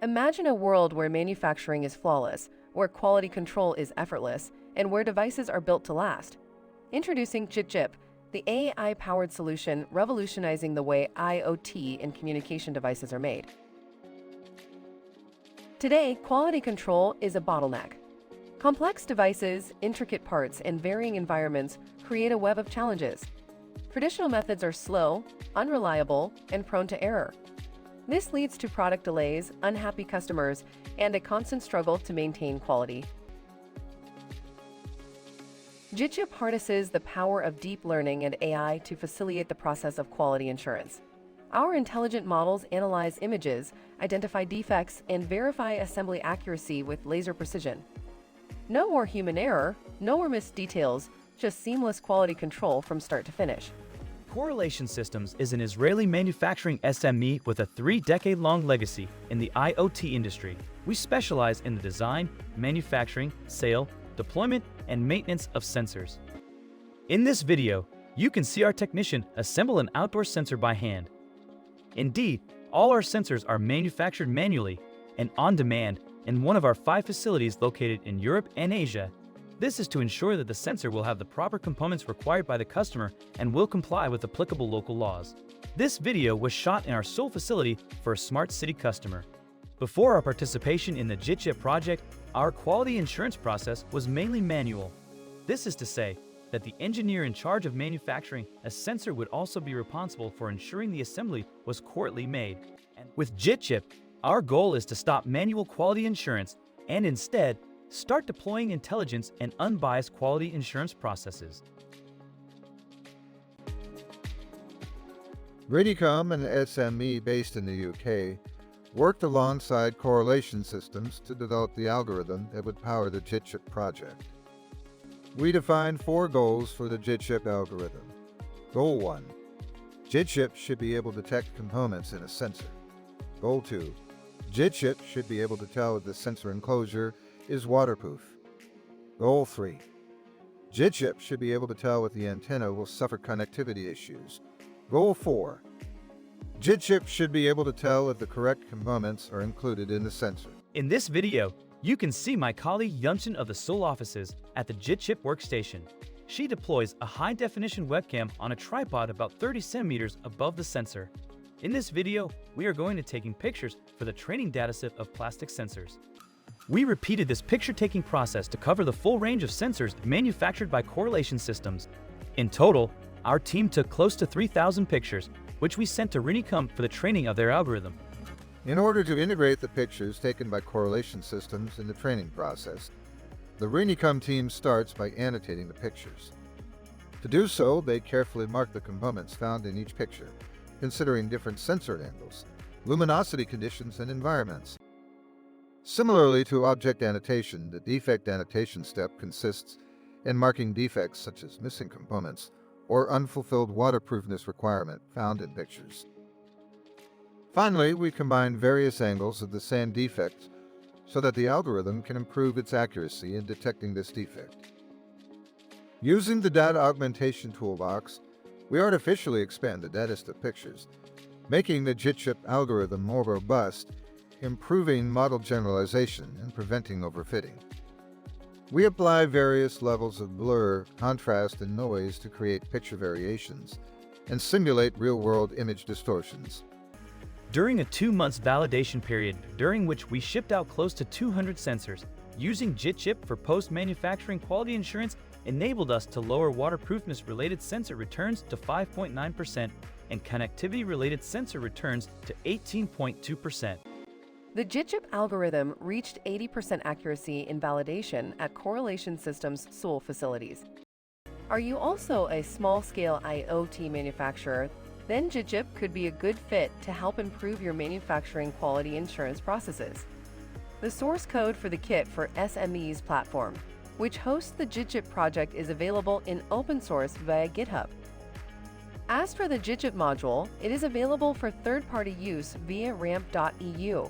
Imagine a world where manufacturing is flawless, where quality control is effortless, and where devices are built to last. Introducing JitJip, the AI-powered solution revolutionizing the way IoT and communication devices are made. Today, quality control is a bottleneck. Complex devices, intricate parts, and varying environments create a web of challenges. Traditional methods are slow, unreliable, and prone to error. This leads to product delays, unhappy customers, and a constant struggle to maintain quality. JitJip harnesses the power of deep learning and AI to facilitate the process of quality assurance. Our intelligent models analyze images, identify defects, and verify assembly accuracy with laser precision. No more human error, no more missed details, just seamless quality control from start to finish. Correlation Systems is an Israeli manufacturing SME with a 3-decade-long legacy in the IoT industry. We specialize in the design, manufacturing, sale, deployment, and maintenance of sensors. In this video, you can see our technician assemble an outdoor sensor by hand. Indeed, all our sensors are manufactured manually and on demand in one of our 5 facilities located in Europe and Asia. This is to ensure that the sensor will have the proper components required by the customer and will comply with applicable local laws. This video was shot in our Seoul facility for a smart city customer. Before our participation in the JitJip project, our quality assurance process was mainly manual. This is to say that the engineer in charge of manufacturing a sensor would also be responsible for ensuring the assembly was correctly made. And with JitJip, our goal is to stop manual quality assurance and instead start deploying intelligence and unbiased quality assurance processes. Rinicom, an SME based in the UK, worked alongside Correlation Systems to develop the algorithm that would power the JitJip project. We defined 4 goals for the JitJip algorithm. Goal 1. JitJip should be able to detect components in a sensor. Goal 2. JitJip should be able to tell if the sensor enclosure is waterproof. Goal 3. JitJip should be able to tell if the antenna will suffer connectivity issues. Goal 4. JitJip should be able to tell if the correct components are included in the sensor. In this video, you can see my colleague Yunchen of the Seoul offices at the JitJip workstation. She deploys a high-definition webcam on a tripod about 30 centimeters above the sensor. In this video, we are going to taking pictures for the training dataset of plastic sensors. We repeated this picture-taking process to cover the full range of sensors manufactured by Correlation Systems. In total, our team took close to 3,000 pictures, which we sent to Rinicom for the training of their algorithm. In order to integrate the pictures taken by Correlation Systems in the training process, the Rinicom team starts by annotating the pictures. To do so, they carefully mark the components found in each picture, considering different sensor angles, luminosity conditions, and environments. Similarly to object annotation, the defect annotation step consists in marking defects such as missing components or unfulfilled waterproofness requirement found in pictures. Finally, we combine various angles of the same defect so that the algorithm can improve its accuracy in detecting this defect. Using the data augmentation toolbox, we artificially expand the dataset of pictures, making the JitJip algorithm more robust, improving model generalization and preventing overfitting. We apply various levels of blur, contrast, and noise to create picture variations and simulate real-world image distortions. During a 2-month validation period, during which we shipped out close to 200 sensors, using JitJip for post-manufacturing quality assurance enabled us to lower waterproofness-related sensor returns to 5.9% and connectivity-related sensor returns to 18.2%. The JitJip algorithm reached 80% accuracy in validation at Correlation Systems' Seoul facilities. Are you also a small-scale IoT manufacturer? Then JitJip could be a good fit to help improve your manufacturing quality assurance processes. The source code for the kit for SMEs platform, which hosts the JitJip project, is available in open source via GitHub. As for the JitJip module, it is available for third-party use via ramp.eu.